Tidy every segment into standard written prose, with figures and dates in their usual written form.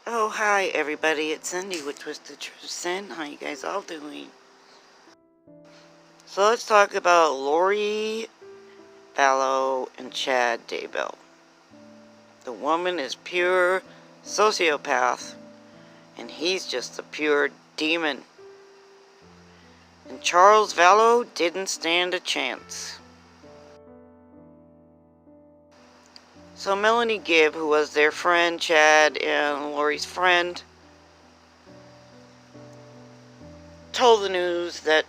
Oh, hi everybody, it's Cindy with Twisted Truth Sin. How you guys all doing? So let's talk about Lori Vallow and Chad Daybell. The woman is pure sociopath, and he's just a pure demon. And Charles Vallow didn't stand a chance. So Melanie Gibb, who was their friend, Chad and Lori's friend, told the news that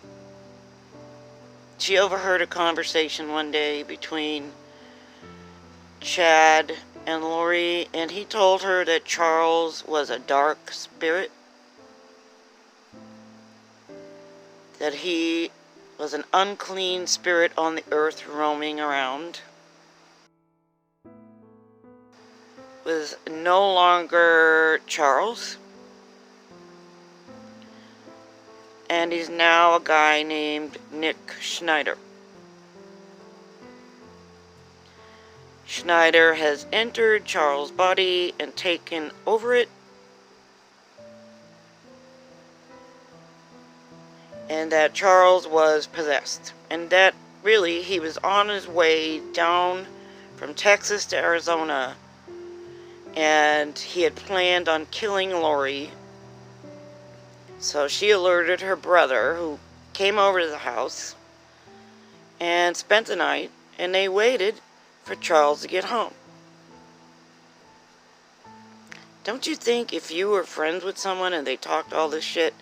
she overheard a conversation one day between Chad and Lori, and he told her that Charles was a dark spirit, that he was an unclean spirit on the earth roaming around, was no longer Charles, and he's now a guy named Nick Schneider. Schneider has entered Charles' body and taken over it, and that Charles was possessed, and that really he was on his way down from Texas to Arizona, and he had planned on killing Lori. So she alerted her brother, who came over to the house and spent the night, and they waited for Charles to get home. Don't you think if you were friends with someone and they talked all this shit,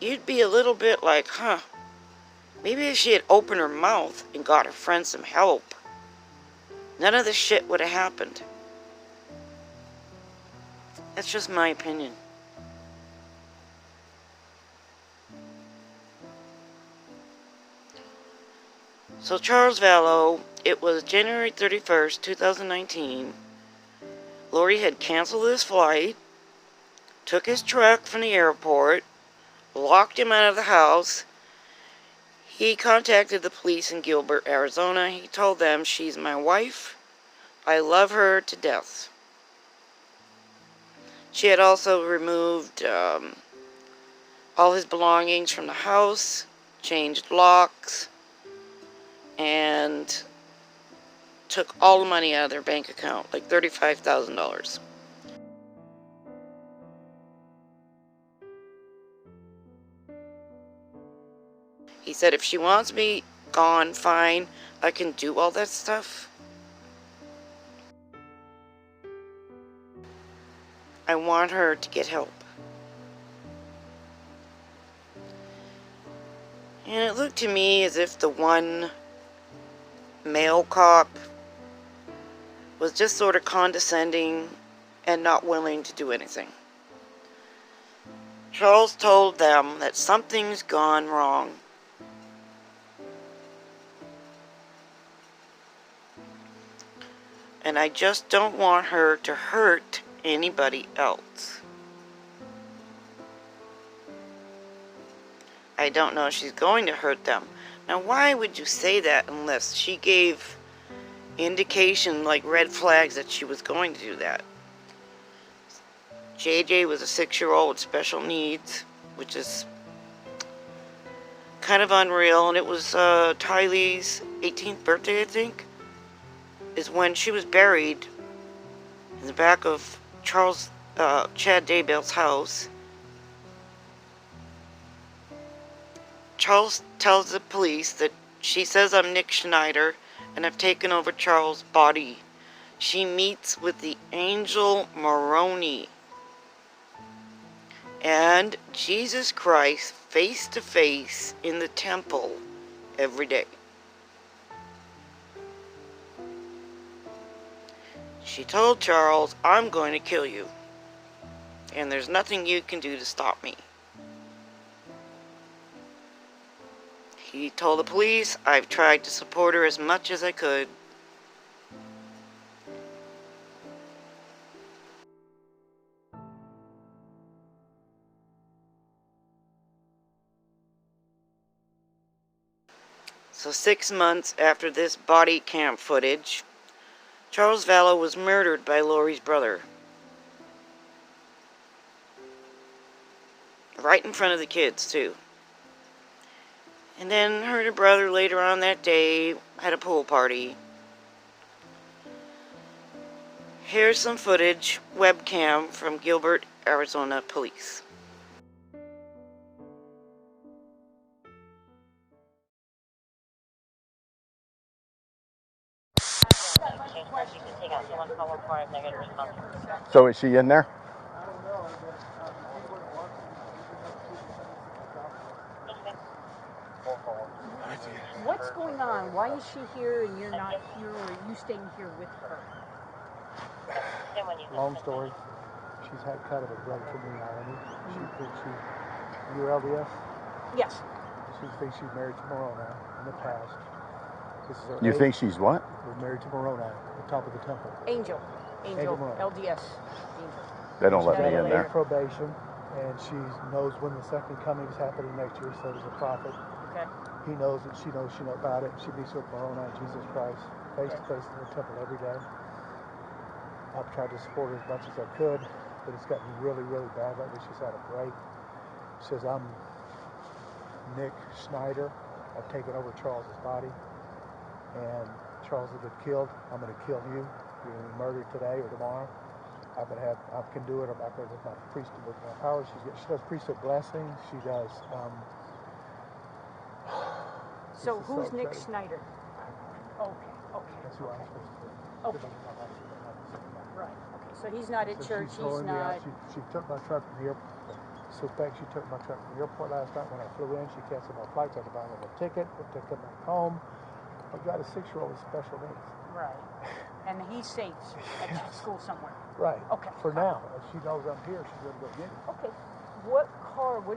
you'd be a little bit like, maybe if she had opened her mouth and got her friend some help, none of this shit would have happened. That's just my opinion. So Charles Vallow, it was January 31st, 2019. Lori had canceled his flight, took his truck from the airport, locked him out of the house. He contacted the police in Gilbert, Arizona. He told them, "She's my wife. I love her to death." She had also removed all his belongings from the house, changed locks, and took all the money out of their bank account, like $35,000. He said, "If she wants me gone, fine, I can do all that stuff. I want her to get help." And it looked to me as if the one male cop was just sort of condescending and not willing to do anything. Charles told them that something's gone wrong. And I just don't want her to hurt anybody else. I don't know if she's going to hurt them. Now, why would you say that unless she gave indication, like red flags, that she was going to do that? JJ was a 6-year-old with special needs, which is kind of unreal, and it was Tylee's 18th birthday, I think, is when she was buried in the back of Chad Daybell's house. Charles tells the police that she says, "I'm Nick Schneider, and I've taken over Charles' body." She meets with the angel Moroni and Jesus Christ face to face in the temple every day. She told Charles, "I'm going to kill you, and there's nothing you can do to stop me." He told the police, "I've tried to support her as much as I could." So 6 months after this body cam footage, Charles Vallow was murdered by Lori's brother. right in front of the kids, too. And then her and her brother later on that day had a pool party. Here's some footage, webcam from Gilbert, Arizona police. So is she in there? What's going on? Why is she here and you're not here, or are you staying here with her? Long story. She's had kind of a break from reality. She thinks you're LDS? Yes. She thinks she's married to Moroni in the past. This is her You think she's what? We're married to Moroni, the top of the temple. Angel LDS. Angel. They don't let me in there. Probation, and she knows when the second coming is happening next year, so does the prophet. Okay. He knows it, she knows about it. She meets with Moroni and Jesus Christ face to face in the temple every day. I've tried to support her as much as I could, but it's gotten really, really bad lately. She's had a break. She says, I'm Nick Schneider. I've taken over Charles's body, and Charles has been killed. I'm going to kill you. You're going to be murdered today or tomorrow. I can do it. I'm not going to with my priesthood, with my power. She does priesthood blessings. She does. So who's Nick Schneider? Okay. That's who I'm supposed to do. Okay. Right. Okay. So he's not at church. He's not. She took my truck from the airport. Suspect she took my truck from the airport last night when I flew in. She canceled my flights. I had to buy another ticket to come back home. I've got a 6-year-old with special needs. Right. And he's safe at school somewhere. Right. Okay. For now. If she knows I'm here, she's going to go get it. Okay. What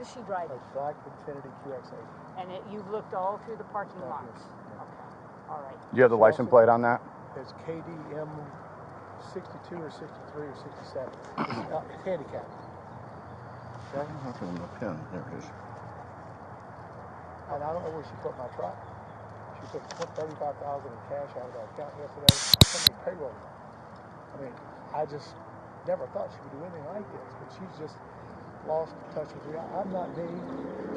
does she drive? A black Infiniti QX80. And you've looked all through the parking lots? Yeah. Okay. All right. Do you have the license plate on that? It's KDM 62 or 63 or 67. It's handicapped. Okay? The pin. There it is. And I don't know where she put my truck. She took $35,000 in cash out of our account yesterday. Sent me payroll. I mean, I just never thought she would do anything like this, but she's just lost touch with reality. I'm not me.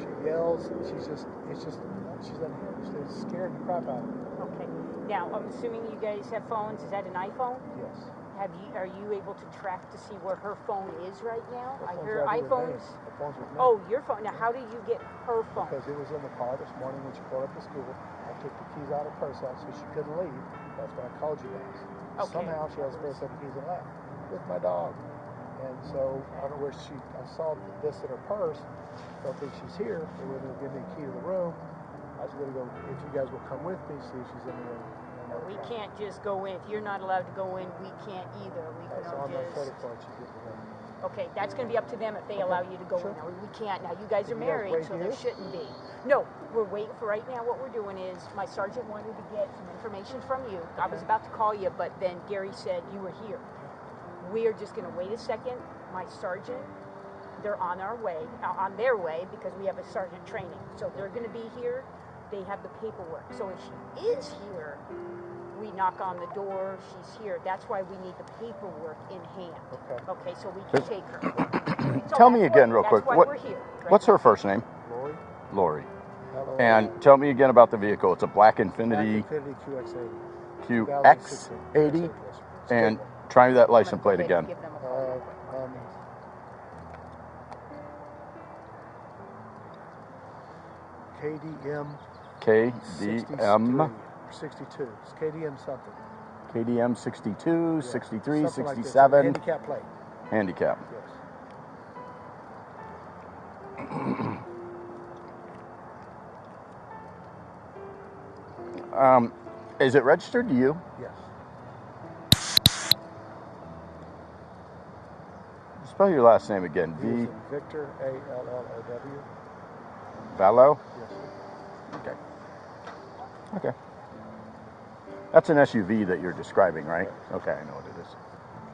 She yells. She's unhinged. It's scared the crap out of me. Okay. Now, I'm assuming you guys have phones. Is that an iPhone? Yes. Are you able to track to see where her phone is right now? Her I phone's hear right here with me. iPhones. Her phone's with me. Oh, your phone. Now, how did you get her phone? Because it was in the car this morning when she pulled up to school. I took the keys out of her purse out so she couldn't leave. That's when I called you guys. Okay. Somehow she has a spare set of keys in left with my dog. And so I don't know where I saw this in her purse. Don't think she's here. They were going to give me a key to the room. I was going to go, if you guys will come with me, see if she's in the room. We can't just go in. If you're not allowed to go in, we can't either. We can on my just. credit card, she gets the room. Okay, that's going to be up to them if they allow you to go in. Now, we can't. Now, you guys are married, so there shouldn't be. No, we're waiting for right now. What we're doing is my sergeant wanted to get some information from you. I was about to call you, but then Gary said you were here. We are just going to wait a second. My sergeant, they're on their way because we have a sergeant training. So they're going to be here. They have the paperwork. So if she is here, we knock on the door, she's here. That's why we need the paperwork in hand. Okay, so we can take her. Tell me again real quick. We're here. What's her first name? Lori. Lori. Hello. And tell me again about the vehicle. It's a black Infiniti QX80. QX80. And try that license plate again. KDM 62. It's KDM something. KDM 62, 63, Something 67. Like handicap plate. Handicap. Yes. Is it registered to you? Yes. Spell your last name again. Victor, A-L-L-O-W. Vallow? Yes. Okay. Okay. That's an SUV that you're describing, right? Yes. Okay, I know what it is.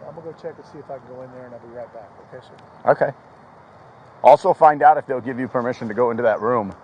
I'm going to go check and see if I can go in there, and I'll be right back. Okay, sir? Okay. Also find out if they'll give you permission to go into that room.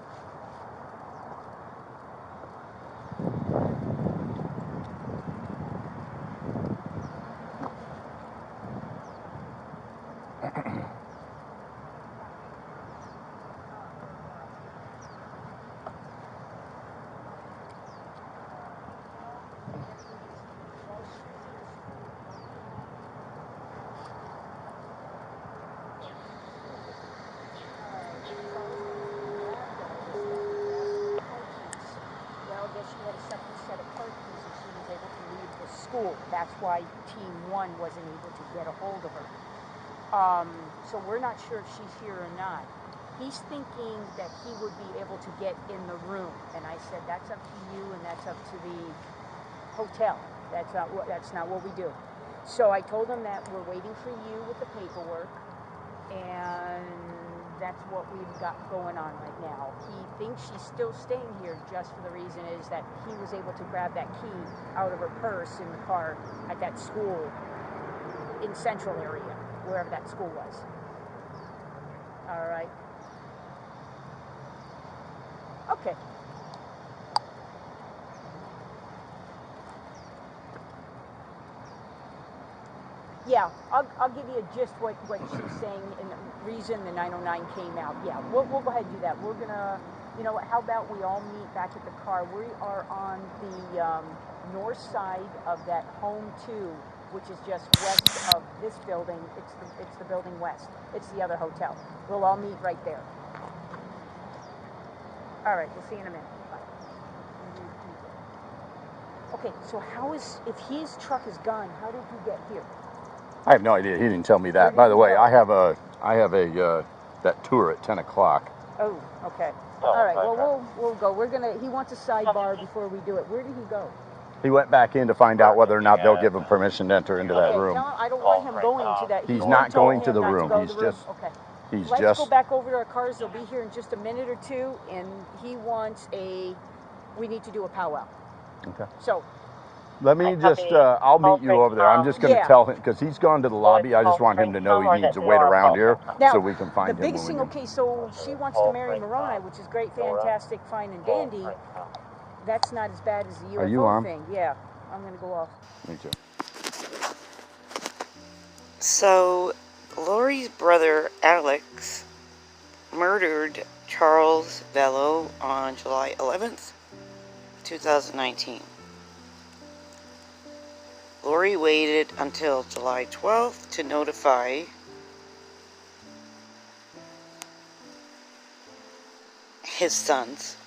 school. That's why Team 1 wasn't able to get a hold of her. So we're not sure if she's here or not. He's thinking that he would be able to get in the room, and I said that's up to you and that's up to the hotel. That's not what we do. So I told him that we're waiting for you with the paperwork, and that's what we've got going on right now. He thinks she's still staying here just for the reason is that he was able to grab that key out of her purse in the car at that school in Central area, wherever that school was. All right. Okay. Yeah, I'll give you just what she's saying and the reason the 909 came out. Yeah, we'll go ahead and do that. We're gonna, you know what, how about we all meet back at the car? We are on the north side of that home 2, which is just west of this building. It's the building west. It's the other hotel. We'll all meet right there. All right, we'll see you in a minute. Bye. Okay, so if his truck is gone, how did he get here? I have no idea. He didn't tell me that. By the way, I have that tour at 10 o'clock. Oh, okay. All right. Well, we'll go. He wants a sidebar before we do it. Where did he go? He went back in to find out whether or not they'll give him permission to enter into that room. Tell him I don't want him going to that. He's not going to the room. Okay. Let's go back over to our cars. They'll be here in just a minute or two, and he wants we need to do a powwow. Okay. So. Let me just, I'll meet you over there. I'm just going to tell him, because he's gone to the lobby. I just want him to know he needs to wait around here so we can find him. The biggest thing, okay, so she wants to marry Moroni, which is great, fantastic, fine and dandy. That's not as bad as the UFO Are you on? thing. Yeah, I'm going to go off. Me too. So, Lori's brother, Alex, murdered Charles Vallow on July 11th, 2019. Lori waited until July 12th to notify his sons.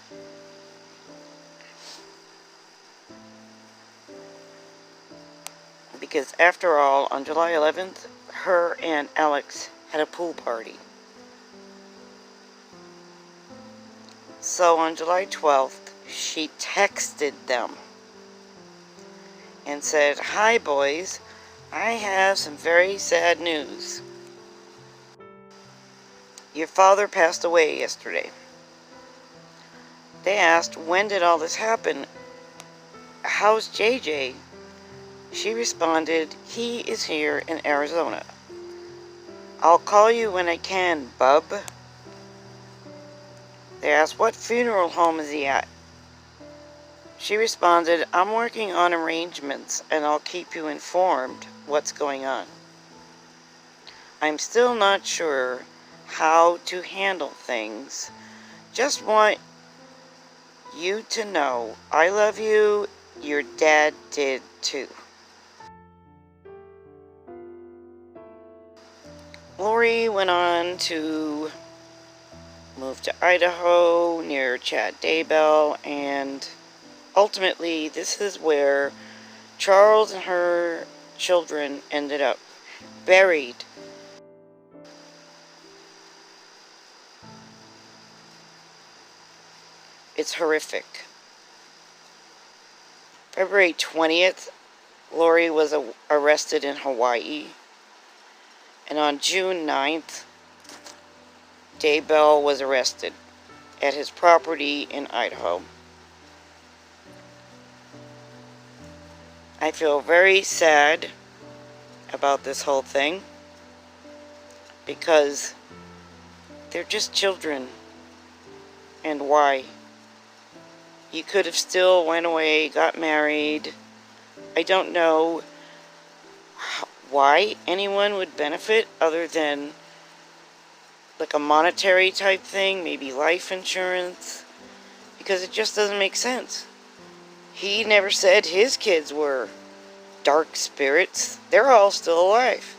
Because after all, on July 11th, her and Alex had a pool party. So on July 12th, she texted them and said, "Hi boys, I have some very sad news. Your father passed away yesterday." They asked, "When did all this happen? How's JJ?" She responded, "He is here in Arizona. I'll call you when I can, bub." They asked, "What funeral home is he at?" She responded, "I'm working on arrangements and I'll keep you informed what's going on. I'm still not sure how to handle things. Just want you to know I love you. Your dad did too." Lori went on to move to Idaho near Daybell, and ultimately, this is where Charles and her children ended up buried. It's horrific. February 20th, Lori was arrested in Hawaii. And on June 9th, Daybell was arrested at his property in Idaho. I feel very sad about this whole thing because they're just children. And why? You could have still went away, got married. I don't know why anyone would benefit other than like a monetary type thing, maybe life insurance, because it just doesn't make sense. He never said his kids were dark spirits. They're all still alive.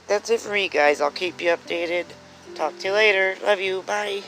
That's it for me, guys. I'll keep you updated. Talk to you later. Love you. Bye.